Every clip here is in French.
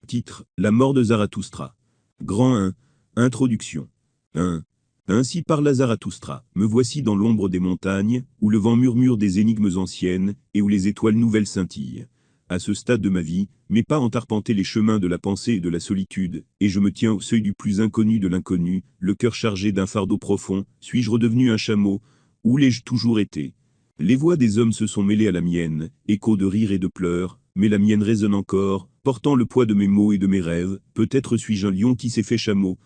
Titre: La mort de Zarathustra. Grand 1. Introduction. 1. Ainsi parla Zarathustra. Me voici dans l'ombre des montagnes, où le vent murmure des énigmes anciennes, et où les étoiles nouvelles scintillent. À ce stade de ma vie, mes pas ont arpenté les chemins de la pensée et de la solitude, et je me tiens au seuil du plus inconnu de l'inconnu, le cœur chargé d'un fardeau profond. Suis-je redevenu un chameau? Où l'ai-je toujours été? Les voix des hommes se sont mêlées à la mienne, échos de rires et de pleurs, mais la mienne résonne encore, portant le poids de mes mots et de mes rêves. Peut-être suis-je un lion qui s'est fait chameau.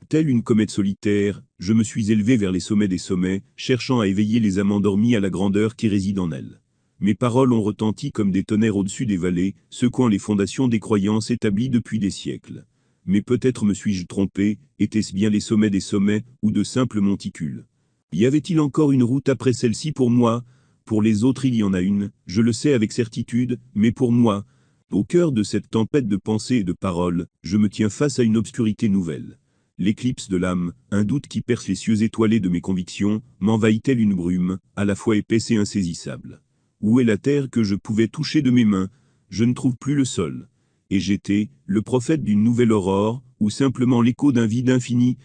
Telle une comète solitaire, je me suis élevé vers les sommets des sommets, cherchant à éveiller les âmes endormies à la grandeur qui réside en elles. Mes paroles ont retenti comme des tonnerres au-dessus des vallées, secouant les fondations des croyances établies depuis des siècles. Mais peut-être me suis-je trompé, étaient-ce bien les sommets des sommets, ou de simples monticules? Y avait-il encore une route après celle-ci pour moi? Pour les autres il y en a une, je le sais avec certitude, mais pour moi, au cœur de cette tempête de pensées et de paroles, je me tiens face à une obscurité nouvelle. L'éclipse de l'âme, un doute qui perce les cieux étoilés de mes convictions, m'envahit telle une brume, à la fois épaisse et insaisissable. Où est la terre que je pouvais toucher de mes mains? Je ne trouve plus le sol. Et j'étais, le prophète d'une nouvelle aurore, ou simplement l'écho d'un vide infini?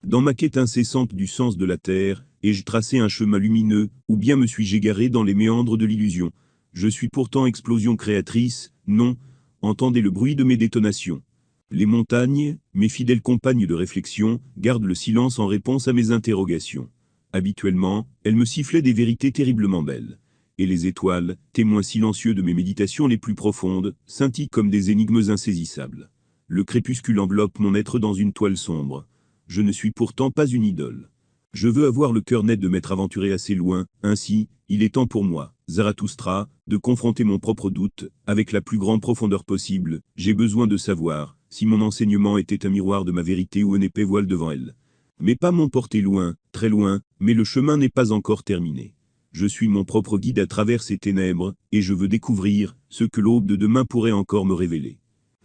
Dans ma quête incessante du sens de la terre, ai-je tracé un chemin lumineux, ou bien me suis-je égaré dans les méandres de l'illusion? Je suis pourtant explosion créatrice, non, entendez le bruit de mes détonations. Les montagnes, mes fidèles compagnes de réflexion, gardent le silence en réponse à mes interrogations. Habituellement, elles me sifflaient des vérités terriblement belles. Et les étoiles, témoins silencieux de mes méditations les plus profondes, scintillent comme des énigmes insaisissables. Le crépuscule enveloppe mon être dans une toile sombre. Je ne suis pourtant pas une idole. Je veux avoir le cœur net de m'être aventuré assez loin, ainsi, il est temps pour moi, Zarathustra, de confronter mon propre doute, avec la plus grande profondeur possible. J'ai besoin de savoir, si mon enseignement était un miroir de ma vérité ou un épais voile devant elle. Mes pas m'ont porté loin, très loin, mais le chemin n'est pas encore terminé. Je suis mon propre guide à travers ces ténèbres, et je veux découvrir ce que l'aube de demain pourrait encore me révéler.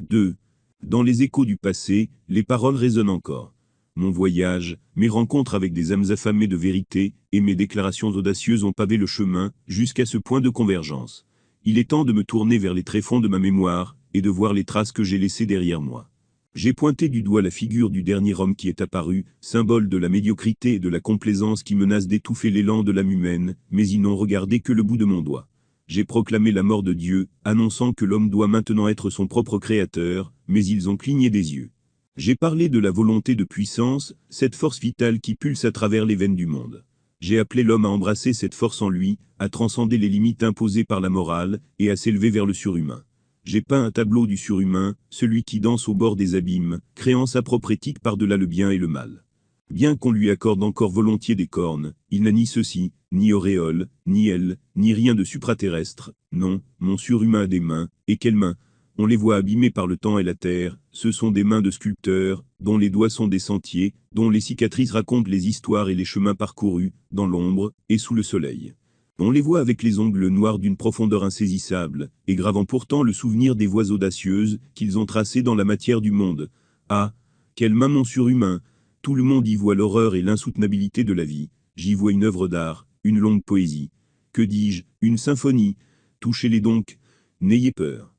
2. Dans les échos du passé, les paroles résonnent encore. Mon voyage, mes rencontres avec des âmes affamées de vérité, et mes déclarations audacieuses ont pavé le chemin, jusqu'à ce point de convergence. Il est temps de me tourner vers les tréfonds de ma mémoire, et de voir les traces que j'ai laissées derrière moi. J'ai pointé du doigt la figure du dernier homme qui est apparu, symbole de la médiocrité et de la complaisance qui menace d'étouffer l'élan de l'âme humaine, mais ils n'ont regardé que le bout de mon doigt. J'ai proclamé la mort de Dieu, annonçant que l'homme doit maintenant être son propre créateur, mais ils ont cligné des yeux. J'ai parlé de la volonté de puissance, cette force vitale qui pulse à travers les veines du monde. J'ai appelé l'homme à embrasser cette force en lui, à transcender les limites imposées par la morale, et à s'élever vers le surhumain. J'ai peint un tableau du surhumain, celui qui danse au bord des abîmes, créant sa propre éthique par-delà le bien et le mal. Bien qu'on lui accorde encore volontiers des cornes, il n'a ni ceci, ni auréole, ni aile, ni rien de supraterrestre. Non, mon surhumain a des mains, et quelles mains! On les voit abîmées par le temps et la terre, ce sont des mains de sculpteurs, dont les doigts sont des sentiers, dont les cicatrices racontent les histoires et les chemins parcourus, dans l'ombre, et sous le soleil. On les voit avec les ongles noirs d'une profondeur insaisissable, et gravant pourtant le souvenir des voies audacieuses qu'ils ont tracées dans la matière du monde. Ah, quelles mains mon surhumain! Tout le monde y voit l'horreur et l'insoutenabilité de la vie. J'y vois une œuvre d'art, une longue poésie. Que dis-je, une symphonie. Touchez-les donc, n'ayez peur.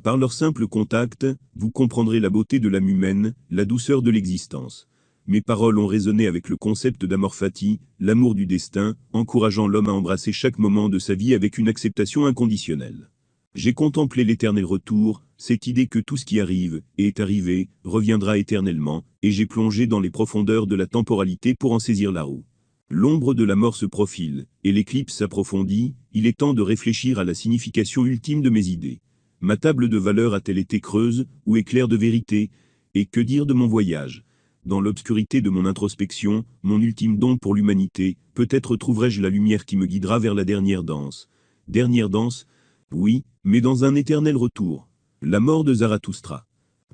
Par leur simple contact, vous comprendrez la beauté de l'âme humaine, la douceur de l'existence. Mes paroles ont résonné avec le concept d'amor fati, l'amour du destin, encourageant l'homme à embrasser chaque moment de sa vie avec une acceptation inconditionnelle. J'ai contemplé l'éternel retour, cette idée que tout ce qui arrive, et est arrivé, reviendra éternellement, et j'ai plongé dans les profondeurs de la temporalité pour en saisir la roue. L'ombre de la mort se profile, et l'éclipse s'approfondit, il est temps de réfléchir à la signification ultime de mes idées. Ma table de valeur a-t-elle été creuse, ou éclair de vérité? Et que dire de mon voyage? Dans l'obscurité de mon introspection, mon ultime don pour l'humanité, peut-être trouverai-je la lumière qui me guidera vers la dernière danse. Dernière danse? Oui, mais dans un éternel retour. La mort de Zarathustra.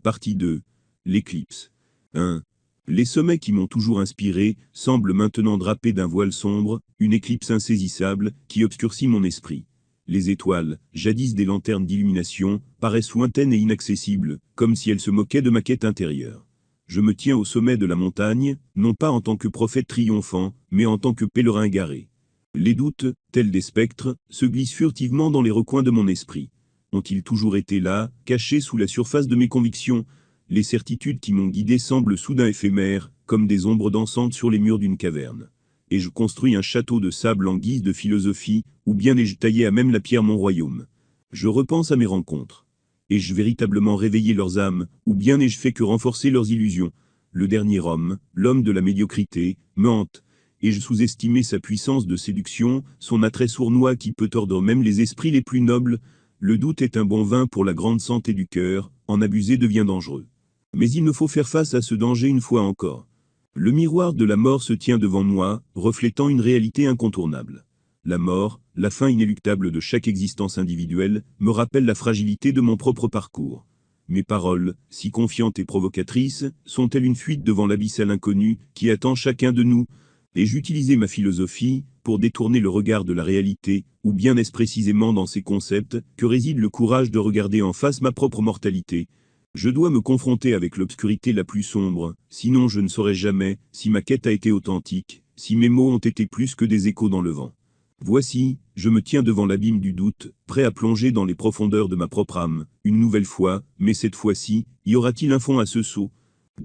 Partie 2. L'éclipse. 1. Les sommets qui m'ont toujours inspiré semblent maintenant drapés d'un voile sombre, une éclipse insaisissable qui obscurcit mon esprit. Les étoiles, jadis des lanternes d'illumination, paraissent lointaines et inaccessibles, comme si elles se moquaient de ma quête intérieure. Je me tiens au sommet de la montagne, non pas en tant que prophète triomphant, mais en tant que pèlerin égaré. Les doutes, tels des spectres, se glissent furtivement dans les recoins de mon esprit. ont-ils toujours été là, cachés sous la surface de mes convictions? Les certitudes qui m'ont guidé semblent soudain éphémères, comme des ombres dansantes sur les murs d'une caverne. Et je construis un château de sable en guise de philosophie, ou bien ai-je taillé à même la pierre mon royaume? Je repense à mes rencontres. Ai-je véritablement réveillé leurs âmes, ou bien n'ai-je fait que renforcer leurs illusions? Le dernier homme, l'homme de la médiocrité, me hante. Ai-je sous-estimé sa puissance de séduction, son attrait sournois qui peut tordre même les esprits les plus nobles? Le doute est un bon vin pour la grande santé du cœur, en abuser devient dangereux. Mais il me faut faire face à ce danger une fois encore. Le miroir de la mort se tient devant moi, reflétant une réalité incontournable. La mort, la fin inéluctable de chaque existence individuelle, me rappelle la fragilité de mon propre parcours. Mes paroles, si confiantes et provocatrices, sont-elles une fuite devant l'abyssal inconnu qui attend chacun de nous? Ai-je utilisé ma philosophie pour détourner le regard de la réalité, ou bien est-ce précisément dans ces concepts que réside le courage de regarder en face ma propre mortalité? Je dois me confronter avec l'obscurité la plus sombre, sinon je ne saurai jamais si ma quête a été authentique, si mes mots ont été plus que des échos dans le vent. Voici, je me tiens devant l'abîme du doute, prêt à plonger dans les profondeurs de ma propre âme, une nouvelle fois, mais cette fois-ci, y aura-t-il un fond à ce saut?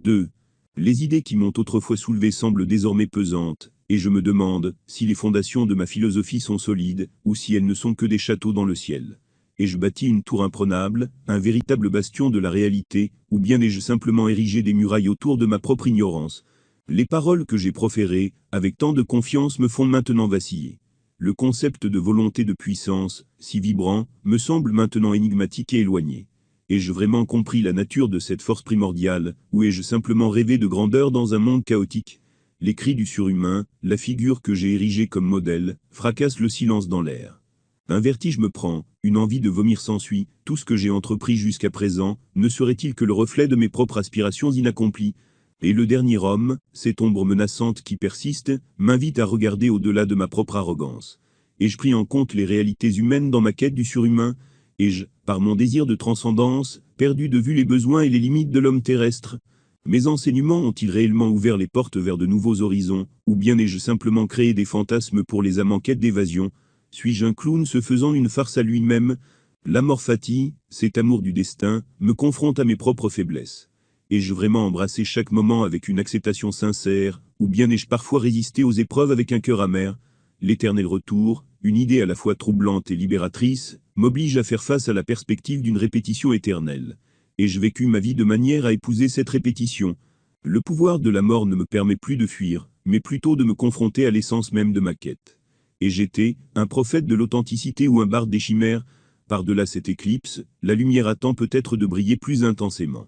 2. Les idées qui m'ont autrefois soulevé semblent désormais pesantes, et je me demande si les fondations de ma philosophie sont solides, ou si elles ne sont que des châteaux dans le ciel. Et je bâtis une tour imprenable, un véritable bastion de la réalité, ou bien ai-je simplement érigé des murailles autour de ma propre ignorance? Les paroles que j'ai proférées, avec tant de confiance, me font maintenant vaciller. Le concept de volonté de puissance, si vibrant, me semble maintenant énigmatique et éloigné. Ai-je vraiment compris la nature de cette force primordiale, ou ai-je simplement rêvé de grandeur dans un monde chaotique? Les cris du surhumain, la figure que j'ai érigée comme modèle, fracassent le silence dans l'air. Un vertige me prend, une envie de vomir s'ensuit, tout ce que j'ai entrepris jusqu'à présent, ne serait-il que le reflet de mes propres aspirations inaccomplies? Et le dernier homme, cette ombre menaçante qui persiste, m'invite à regarder au-delà de ma propre arrogance. Ai-je pris en compte les réalités humaines dans ma quête du surhumain? Ai-je, par mon désir de transcendance, perdu de vue les besoins et les limites de l'homme terrestre? Mes enseignements ont-ils réellement ouvert les portes vers de nouveaux horizons, ou bien ai-je simplement créé des fantasmes pour les âmes en quête d'évasion? Suis-je un clown se faisant une farce à lui-même? L'amor fati, cet amour du destin, me confronte à mes propres faiblesses. Ai-je vraiment embrassé chaque moment avec une acceptation sincère, ou bien ai-je parfois résisté aux épreuves avec un cœur amer? L'éternel retour, une idée à la fois troublante et libératrice, m'oblige à faire face à la perspective d'une répétition éternelle. Ai-je vécu ma vie de manière à épouser cette répétition? Le pouvoir de la mort ne me permet plus de fuir, mais plutôt de me confronter à l'essence même de ma quête. Et j'étais, un prophète de l'authenticité ou un barde des chimères? Par-delà cette éclipse, la lumière attend peut-être de briller plus intensément.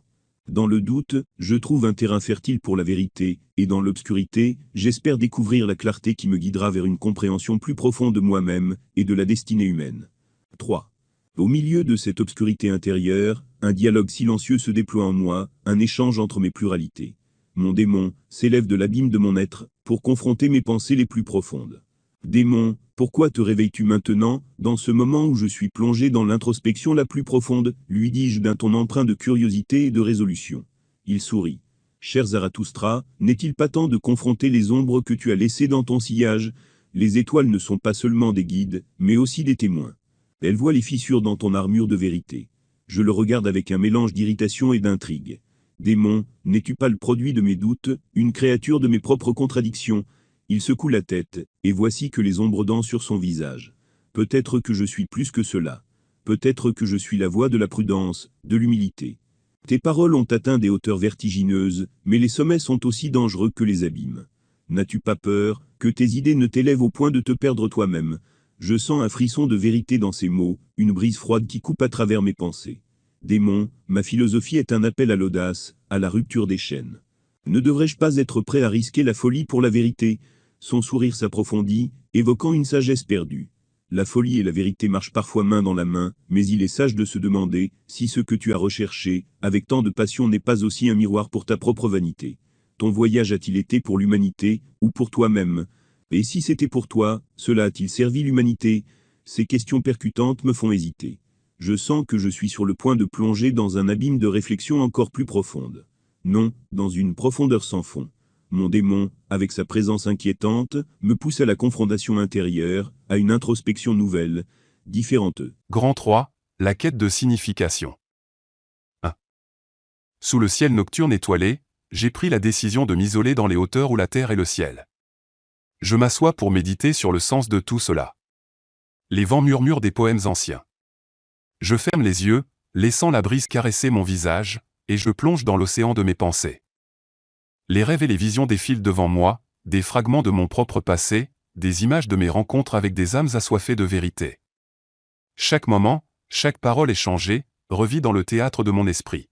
Dans le doute, je trouve un terrain fertile pour la vérité, et dans l'obscurité, j'espère découvrir la clarté qui me guidera vers une compréhension plus profonde de moi-même et de la destinée humaine. 3. Au milieu de cette obscurité intérieure, un dialogue silencieux se déploie en moi, un échange entre mes pluralités. Mon démon s'élève de l'abîme de mon être pour confronter mes pensées les plus profondes. Démon, pourquoi te réveilles-tu maintenant, dans ce moment où je suis plongé dans l'introspection la plus profonde, lui dis-je d'un ton empreint de curiosité et de résolution. Il sourit. Cher Zarathustra, n'est-il pas temps de confronter les ombres que tu as laissées dans ton sillage? Les étoiles ne sont pas seulement des guides, mais aussi des témoins. Elles voient les fissures dans ton armure de vérité. Je le regarde avec un mélange d'irritation et d'intrigue. Démon, n'es-tu pas le produit de mes doutes, une créature de mes propres contradictions? Il secoue la tête, et voici que les ombres dansent sur son visage. Peut-être que je suis plus que cela. Peut-être que je suis la voix de la prudence, de l'humilité. Tes paroles ont atteint des hauteurs vertigineuses, mais les sommets sont aussi dangereux que les abîmes. N'as-tu pas peur que tes idées ne t'élèvent au point de te perdre toi-même? Je sens un frisson de vérité dans ces mots, une brise froide qui coupe à travers mes pensées. Démon, ma philosophie est un appel à l'audace, à la rupture des chaînes. Ne devrais-je pas être prêt à risquer la folie pour la vérité? Son sourire s'approfondit, évoquant une sagesse perdue. La folie et la vérité marchent parfois main dans la main, mais il est sage de se demander si ce que tu as recherché, avec tant de passion, n'est pas aussi un miroir pour ta propre vanité. Ton voyage a-t-il été pour l'humanité, ou pour toi-même? Et si c'était pour toi, cela a-t-il servi l'humanité? Ces questions percutantes me font hésiter. Je sens que je suis sur le point de plonger dans un abîme de réflexion encore plus profonde. Non, dans une profondeur sans fond. Mon démon, avec sa présence inquiétante, me pousse à la confrontation intérieure, à une introspection nouvelle, différente. Grand 3. La quête de signification. 1. Sous le ciel nocturne étoilé, j'ai pris la décision de m'isoler dans les hauteurs où la terre et le ciel. Je m'assois pour méditer sur le sens de tout cela. Les vents murmurent des poèmes anciens. Je ferme les yeux, laissant la brise caresser mon visage, et je plonge dans l'océan de mes pensées. Les rêves et les visions défilent devant moi, des fragments de mon propre passé, des images de mes rencontres avec des âmes assoiffées de vérité. Chaque moment, chaque parole échangée, revit dans le théâtre de mon esprit.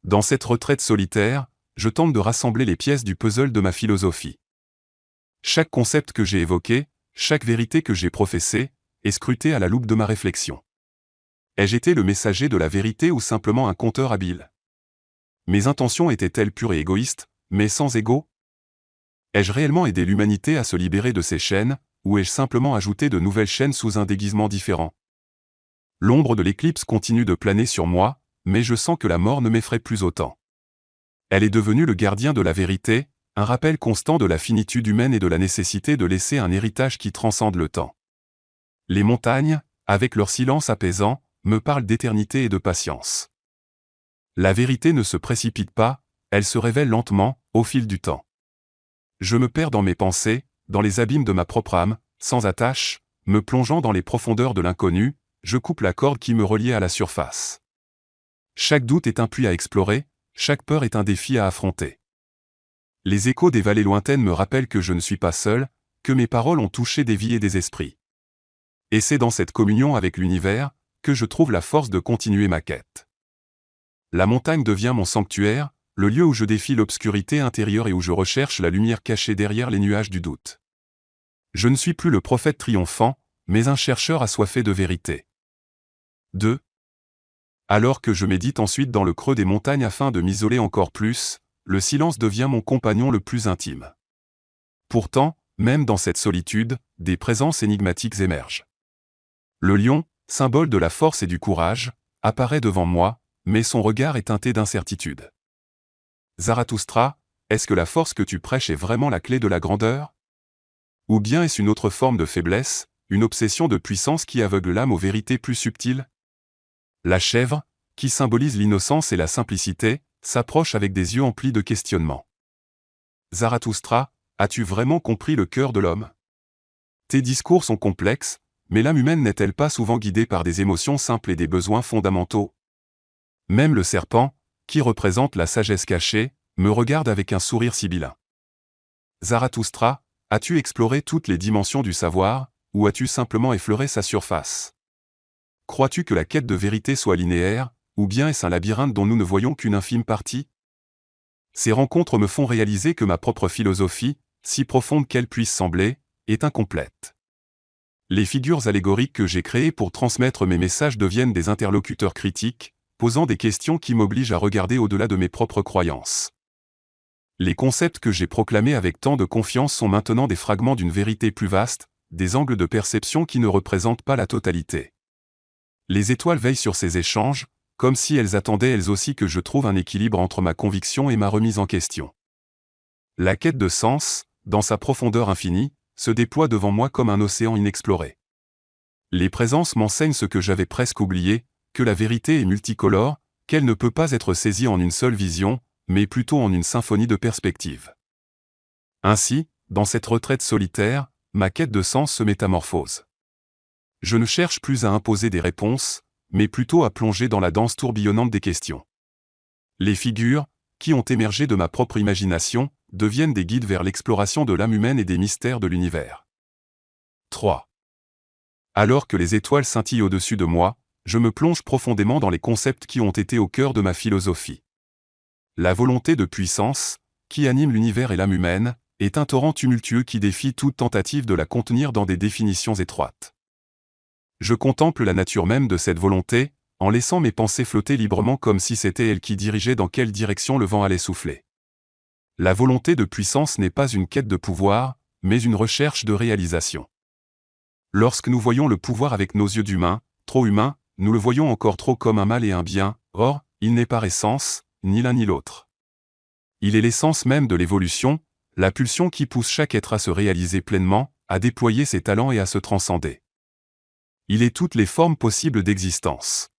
Dans cette retraite solitaire, je tente de rassembler les pièces du puzzle de ma philosophie. Chaque concept que j'ai évoqué, chaque vérité que j'ai professée, est scrutée à la loupe de ma réflexion. Ai-je été le messager de la vérité ou simplement un conteur habile? Mes intentions étaient-elles pures et égoïstes, mais sans ego? Ai-je réellement aidé l'humanité à se libérer de ces chaînes, ou ai-je simplement ajouté de nouvelles chaînes sous un déguisement différent? L'ombre de l'éclipse continue de planer sur moi, mais je sens que la mort ne m'effraie plus autant. Elle est devenue le gardien de la vérité, un rappel constant de la finitude humaine et de la nécessité de laisser un héritage qui transcende le temps. Les montagnes, avec leur silence apaisant, me parlent d'éternité et de patience. La vérité ne se précipite pas, elle se révèle lentement, au fil du temps. Je me perds dans mes pensées, dans les abîmes de ma propre âme, sans attache, me plongeant dans les profondeurs de l'inconnu, je coupe la corde qui me reliait à la surface. Chaque doute est un puits à explorer, chaque peur est un défi à affronter. Les échos des vallées lointaines me rappellent que je ne suis pas seul, que mes paroles ont touché des vies et des esprits. Et c'est dans cette communion avec l'univers, que je trouve la force de continuer ma quête. La montagne devient mon sanctuaire, le lieu où je défie l'obscurité intérieure et où je recherche la lumière cachée derrière les nuages du doute. Je ne suis plus le prophète triomphant, mais un chercheur assoiffé de vérité. 2. Alors que je médite ensuite dans le creux des montagnes afin de m'isoler encore plus, le silence devient mon compagnon le plus intime. Pourtant, même dans cette solitude, des présences énigmatiques émergent. Le lion, symbole de la force et du courage, apparaît devant moi, mais son regard est teinté d'incertitude. Zarathustra, est-ce que la force que tu prêches est vraiment la clé de la grandeur? Ou bien est-ce une autre forme de faiblesse, une obsession de puissance qui aveugle l'âme aux vérités plus subtiles? La chèvre, qui symbolise l'innocence et la simplicité, s'approche avec des yeux emplis de questionnements. Zarathustra, as-tu vraiment compris le cœur de l'homme? Tes discours sont complexes, mais l'âme humaine n'est-elle pas souvent guidée par des émotions simples et des besoins fondamentaux? Même le serpent, qui représente la sagesse cachée, me regarde avec un sourire sibyllin. Zarathustra, as-tu exploré toutes les dimensions du savoir, ou as-tu simplement effleuré sa surface? Crois-tu que la quête de vérité soit linéaire, ou bien est-ce un labyrinthe dont nous ne voyons qu'une infime partie? Ces rencontres me font réaliser que ma propre philosophie, si profonde qu'elle puisse sembler, est incomplète. Les figures allégoriques que j'ai créées pour transmettre mes messages deviennent des interlocuteurs critiques, posant des questions qui m'obligent à regarder au-delà de mes propres croyances. Les concepts que j'ai proclamés avec tant de confiance sont maintenant des fragments d'une vérité plus vaste, des angles de perception qui ne représentent pas la totalité. Les étoiles veillent sur ces échanges, comme si elles attendaient elles aussi que je trouve un équilibre entre ma conviction et ma remise en question. La quête de sens, dans sa profondeur infinie, se déploie devant moi comme un océan inexploré. Les présences m'enseignent ce que j'avais presque oublié, que la vérité est multicolore, qu'elle ne peut pas être saisie en une seule vision, mais plutôt en une symphonie de perspectives. Ainsi, dans cette retraite solitaire, ma quête de sens se métamorphose. Je ne cherche plus à imposer des réponses, mais plutôt à plonger dans la danse tourbillonnante des questions. Les figures, qui ont émergé de ma propre imagination, deviennent des guides vers l'exploration de l'âme humaine et des mystères de l'univers. 3. Alors que les étoiles scintillent au-dessus de moi, je me plonge profondément dans les concepts qui ont été au cœur de ma philosophie. La volonté de puissance, qui anime l'univers et l'âme humaine, est un torrent tumultueux qui défie toute tentative de la contenir dans des définitions étroites. Je contemple la nature même de cette volonté, en laissant mes pensées flotter librement comme si c'était elle qui dirigeait dans quelle direction le vent allait souffler. La volonté de puissance n'est pas une quête de pouvoir, mais une recherche de réalisation. Lorsque nous voyons le pouvoir avec nos yeux d'humains, trop humains, nous le voyons encore trop comme un mal et un bien, or, il n'est par essence, ni l'un ni l'autre. Il est l'essence même de l'évolution, la pulsion qui pousse chaque être à se réaliser pleinement, à déployer ses talents et à se transcender. Il est toutes les formes possibles d'existence.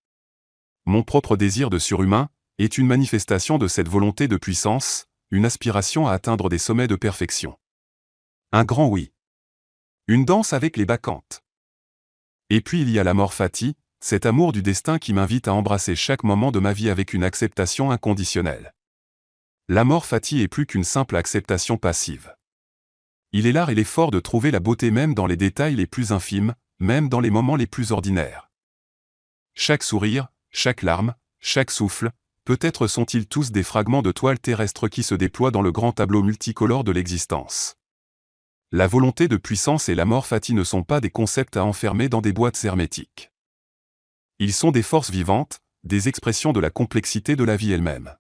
Mon propre désir de surhumain est une manifestation de cette volonté de puissance, une aspiration à atteindre des sommets de perfection. Un grand oui. Une danse avec les bacchantes. Et puis il y a l'amor fati, cet amour du destin qui m'invite à embrasser chaque moment de ma vie avec une acceptation inconditionnelle. L'amor fati est plus qu'une simple acceptation passive. Il est l'art et l'effort de trouver la beauté même dans les détails les plus infimes, même dans les moments les plus ordinaires. Chaque sourire, chaque larme, chaque souffle, peut-être sont-ils tous des fragments de toile terrestre qui se déploient dans le grand tableau multicolore de l'existence. La volonté de puissance et l'amor fati ne sont pas des concepts à enfermer dans des boîtes hermétiques. Ils sont des forces vivantes, des expressions de la complexité de la vie elle-même.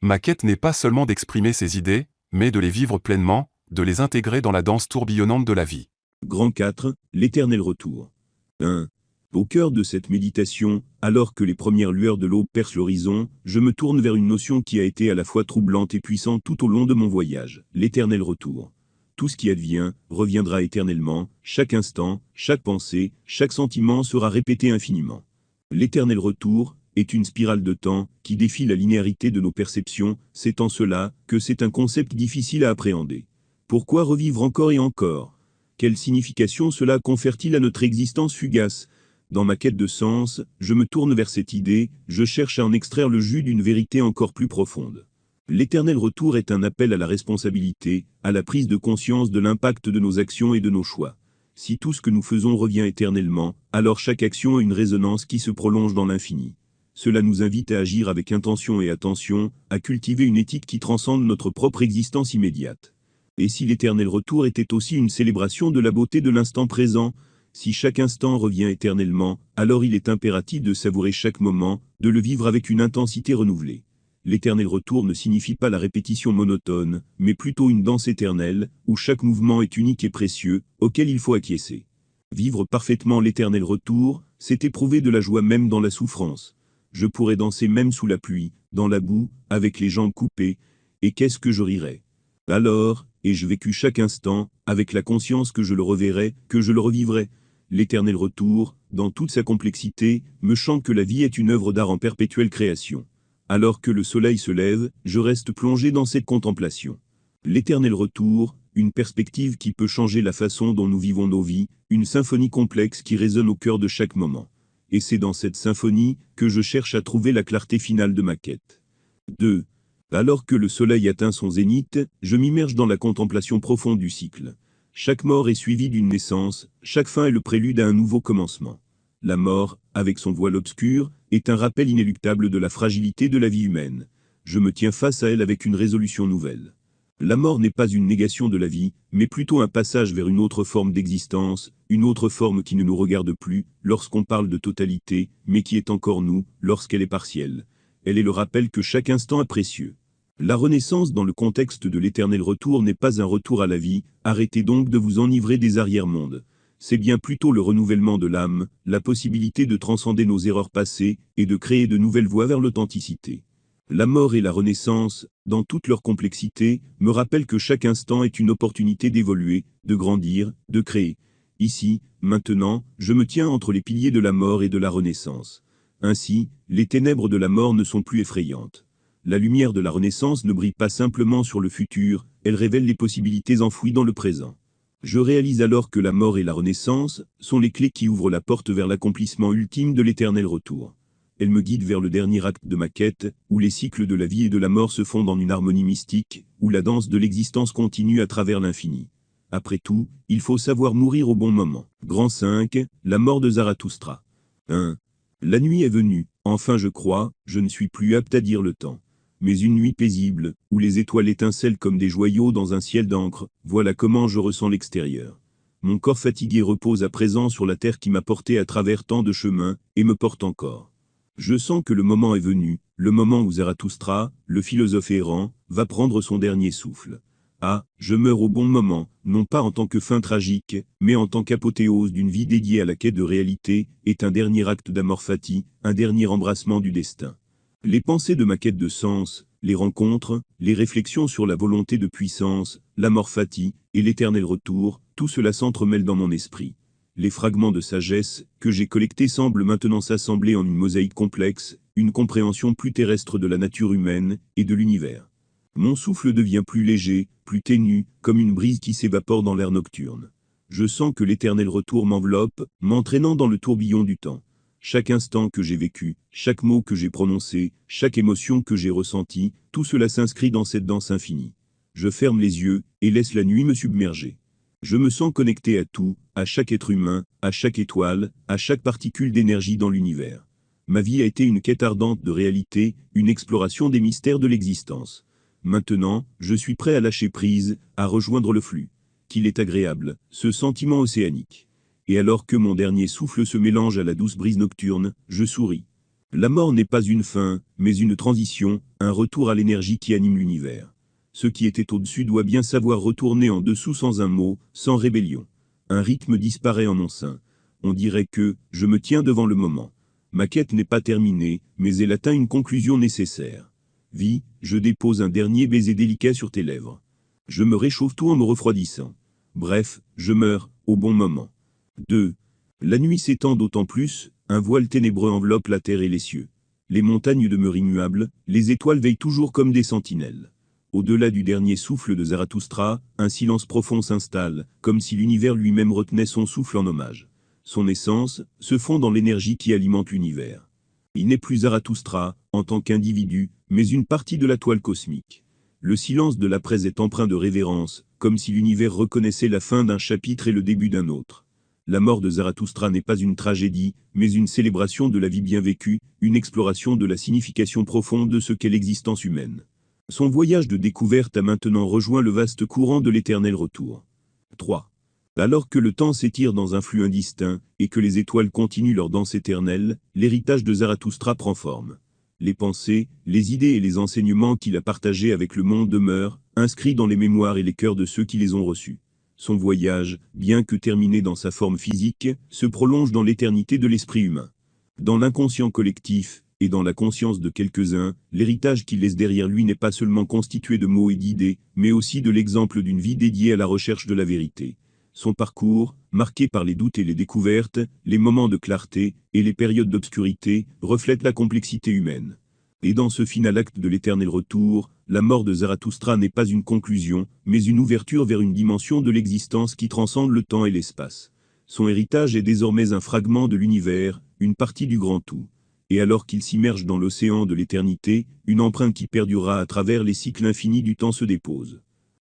Ma quête n'est pas seulement d'exprimer ces idées, mais de les vivre pleinement, de les intégrer dans la danse tourbillonnante de la vie. Grand 4, l'éternel retour. 1. Au cœur de cette méditation, alors que les premières lueurs de l'aube percent l'horizon, je me tourne vers une notion qui a été à la fois troublante et puissante tout au long de mon voyage, l'éternel retour. Tout ce qui advient, reviendra éternellement, chaque instant, chaque pensée, chaque sentiment sera répété infiniment. L'éternel retour est une spirale de temps qui défie la linéarité de nos perceptions, c'est en cela que c'est un concept difficile à appréhender. Pourquoi revivre encore et encore ? Quelle signification cela confère-t-il à notre existence fugace ? Dans ma quête de sens, je me tourne vers cette idée, je cherche à en extraire le jus d'une vérité encore plus profonde. L'éternel retour est un appel à la responsabilité, à la prise de conscience de l'impact de nos actions et de nos choix. Si tout ce que nous faisons revient éternellement, alors chaque action a une résonance qui se prolonge dans l'infini. Cela nous invite à agir avec intention et attention, à cultiver une éthique qui transcende notre propre existence immédiate. Et si l'éternel retour était aussi une célébration de la beauté de l'instant présent, si chaque instant revient éternellement, alors il est impératif de savourer chaque moment, de le vivre avec une intensité renouvelée. L'éternel retour ne signifie pas la répétition monotone, mais plutôt une danse éternelle, où chaque mouvement est unique et précieux, auquel il faut acquiescer. Vivre parfaitement l'éternel retour, c'est éprouver de la joie même dans la souffrance. Je pourrais danser même sous la pluie, dans la boue, avec les jambes coupées, et qu'est-ce que je rirais ? Alors, ai-je vécu chaque instant, avec la conscience que je le reverrai, que je le revivrai. L'éternel retour, dans toute sa complexité, me chante que la vie est une œuvre d'art en perpétuelle création. Alors que le soleil se lève, je reste plongé dans cette contemplation. L'éternel retour, une perspective qui peut changer la façon dont nous vivons nos vies, une symphonie complexe qui résonne au cœur de chaque moment. Et c'est dans cette symphonie que je cherche à trouver la clarté finale de ma quête. 2. Alors que le soleil atteint son zénith, je m'immerge dans la contemplation profonde du cycle. Chaque mort est suivie d'une naissance, chaque fin est le prélude à un nouveau commencement. La mort, avec son voile obscur, est un rappel inéluctable de la fragilité de la vie humaine. Je me tiens face à elle avec une résolution nouvelle. La mort n'est pas une négation de la vie, mais plutôt un passage vers une autre forme d'existence, une autre forme qui ne nous regarde plus, lorsqu'on parle de totalité, mais qui est encore nous, lorsqu'elle est partielle. Elle est le rappel que chaque instant est précieux. La renaissance dans le contexte de l'éternel retour n'est pas un retour à la vie, arrêtez donc de vous enivrer des arrière-mondes. C'est bien plutôt le renouvellement de l'âme, la possibilité de transcender nos erreurs passées et de créer de nouvelles voies vers l'authenticité. La mort et la renaissance, dans toute leur complexité, me rappellent que chaque instant est une opportunité d'évoluer, de grandir, de créer. Ici, maintenant, je me tiens entre les piliers de la mort et de la renaissance. Ainsi, les ténèbres de la mort ne sont plus effrayantes. La lumière de la renaissance ne brille pas simplement sur le futur, elle révèle les possibilités enfouies dans le présent. Je réalise alors que la mort et la renaissance sont les clés qui ouvrent la porte vers l'accomplissement ultime de l'éternel retour. Elles me guident vers le dernier acte de ma quête, où les cycles de la vie et de la mort se fondent en une harmonie mystique, où la danse de l'existence continue à travers l'infini. Après tout, il faut savoir mourir au bon moment. Grand 5, la mort de Zarathustra. 1. La nuit est venue, enfin je crois, je ne suis plus apte à dire le temps. Mais une nuit paisible, où les étoiles étincellent comme des joyaux dans un ciel d'encre, voilà comment je ressens l'extérieur. Mon corps fatigué repose à présent sur la terre qui m'a porté à travers tant de chemins, et me porte encore. Je sens que le moment est venu, le moment où Zarathustra, le philosophe errant, va prendre son dernier souffle. Ah, je meurs au bon moment, non pas en tant que fin tragique, mais en tant qu'apothéose d'une vie dédiée à la quête de réalité, est un dernier acte d'amor fati, un dernier embrassement du destin. Les pensées de ma quête de sens, les rencontres, les réflexions sur la volonté de puissance, l'amor fati et l'éternel retour, tout cela s'entremêle dans mon esprit. Les fragments de sagesse que j'ai collectés semblent maintenant s'assembler en une mosaïque complexe, une compréhension plus terrestre de la nature humaine et de l'univers. Mon souffle devient plus léger, plus ténu, comme une brise qui s'évapore dans l'air nocturne. Je sens que l'éternel retour m'enveloppe, m'entraînant dans le tourbillon du temps. Chaque instant que j'ai vécu, chaque mot que j'ai prononcé, chaque émotion que j'ai ressentie, tout cela s'inscrit dans cette danse infinie. Je ferme les yeux et laisse la nuit me submerger. Je me sens connecté à tout, à chaque être humain, à chaque étoile, à chaque particule d'énergie dans l'univers. Ma vie a été une quête ardente de réalité, une exploration des mystères de l'existence. Maintenant, je suis prêt à lâcher prise, à rejoindre le flux. Qu'il est agréable, ce sentiment océanique. Et alors que mon dernier souffle se mélange à la douce brise nocturne, je souris. La mort n'est pas une fin, mais une transition, un retour à l'énergie qui anime l'univers. Ce qui était au-dessus doit bien savoir retourner en dessous sans un mot, sans rébellion. Un rythme disparaît en mon sein. On dirait que, je me tiens devant le moment. Ma quête n'est pas terminée, mais elle atteint une conclusion nécessaire. Vie, je dépose un dernier baiser délicat sur tes lèvres. Je me réchauffe tout en me refroidissant. Bref, je meurs, au bon moment. 2. La nuit s'étend d'autant plus, un voile ténébreux enveloppe la terre et les cieux. Les montagnes demeurent immuables, les étoiles veillent toujours comme des sentinelles. Au-delà du dernier souffle de Zarathustra, un silence profond s'installe, comme si l'univers lui-même retenait son souffle en hommage. Son essence se fond dans l'énergie qui alimente l'univers. Il n'est plus Zarathustra, en tant qu'individu, mais une partie de la toile cosmique. Le silence de l'après est empreint de révérence, comme si l'univers reconnaissait la fin d'un chapitre et le début d'un autre. La mort de Zarathustra n'est pas une tragédie, mais une célébration de la vie bien vécue, une exploration de la signification profonde de ce qu'est l'existence humaine. Son voyage de découverte a maintenant rejoint le vaste courant de l'éternel retour. 3. Alors que le temps s'étire dans un flux indistinct, et que les étoiles continuent leur danse éternelle, l'héritage de Zarathustra prend forme. Les pensées, les idées et les enseignements qu'il a partagés avec le monde demeurent, inscrits dans les mémoires et les cœurs de ceux qui les ont reçus. Son voyage, bien que terminé dans sa forme physique, se prolonge dans l'éternité de l'esprit humain. Dans l'inconscient collectif, et dans la conscience de quelques-uns, l'héritage qu'il laisse derrière lui n'est pas seulement constitué de mots et d'idées, mais aussi de l'exemple d'une vie dédiée à la recherche de la vérité. Son parcours, marqué par les doutes et les découvertes, les moments de clarté et les périodes d'obscurité, reflète la complexité humaine. Et dans ce final acte de l'éternel retour, la mort de Zarathustra n'est pas une conclusion, mais une ouverture vers une dimension de l'existence qui transcende le temps et l'espace. Son héritage est désormais un fragment de l'univers, une partie du grand tout. Et alors qu'il s'immerge dans l'océan de l'éternité, une empreinte qui perdurera à travers les cycles infinis du temps se dépose.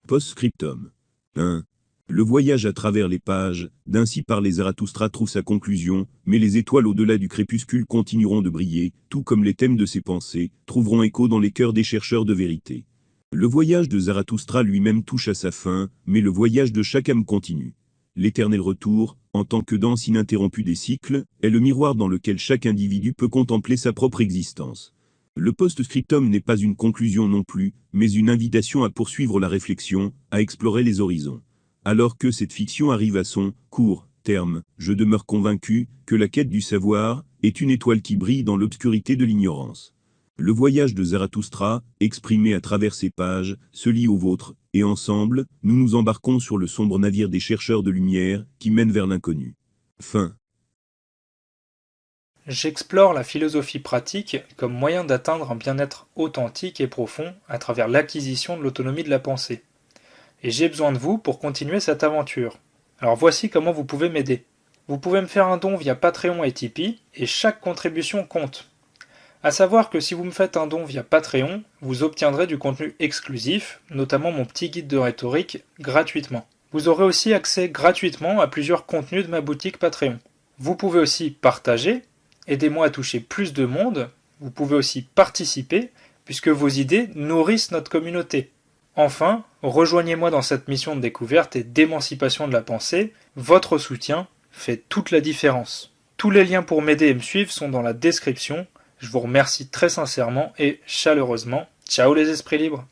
Post-scriptum. 1. Le voyage à travers les pages, d'Ainsi parler Zarathustra trouve sa conclusion, mais les étoiles au-delà du crépuscule continueront de briller, tout comme les thèmes de ses pensées, trouveront écho dans les cœurs des chercheurs de vérité. Le voyage de Zarathustra lui-même touche à sa fin, mais le voyage de chaque âme continue. L'éternel retour, en tant que danse ininterrompue des cycles, est le miroir dans lequel chaque individu peut contempler sa propre existence. Le post-scriptum n'est pas une conclusion non plus, mais une invitation à poursuivre la réflexion, à explorer les horizons. Alors que cette fiction arrive à son court terme, je demeure convaincu que la quête du savoir est une étoile qui brille dans l'obscurité de l'ignorance. Le voyage de Zarathustra, exprimé à travers ces pages, se lie au vôtre, et ensemble, nous nous embarquons sur le sombre navire des chercheurs de lumière qui mène vers l'inconnu. Fin. J'explore la philosophie pratique comme moyen d'atteindre un bien-être authentique et profond à travers l'acquisition de l'autonomie de la pensée. Et j'ai besoin de vous pour continuer cette aventure. Alors voici comment vous pouvez m'aider. Vous pouvez me faire un don via Patreon et Tipeee, et chaque contribution compte. À savoir que si vous me faites un don via Patreon, vous obtiendrez du contenu exclusif, notamment mon petit guide de rhétorique, gratuitement. Vous aurez aussi accès gratuitement à plusieurs contenus de ma boutique Patreon. Vous pouvez aussi partager, aidez-moi à toucher plus de monde, vous pouvez aussi participer, puisque vos idées nourrissent notre communauté. Enfin, rejoignez-moi dans cette mission de découverte et d'émancipation de la pensée, votre soutien fait toute la différence. Tous les liens pour m'aider et me suivre sont dans la description. Je vous remercie très sincèrement et chaleureusement. Ciao les esprits libres!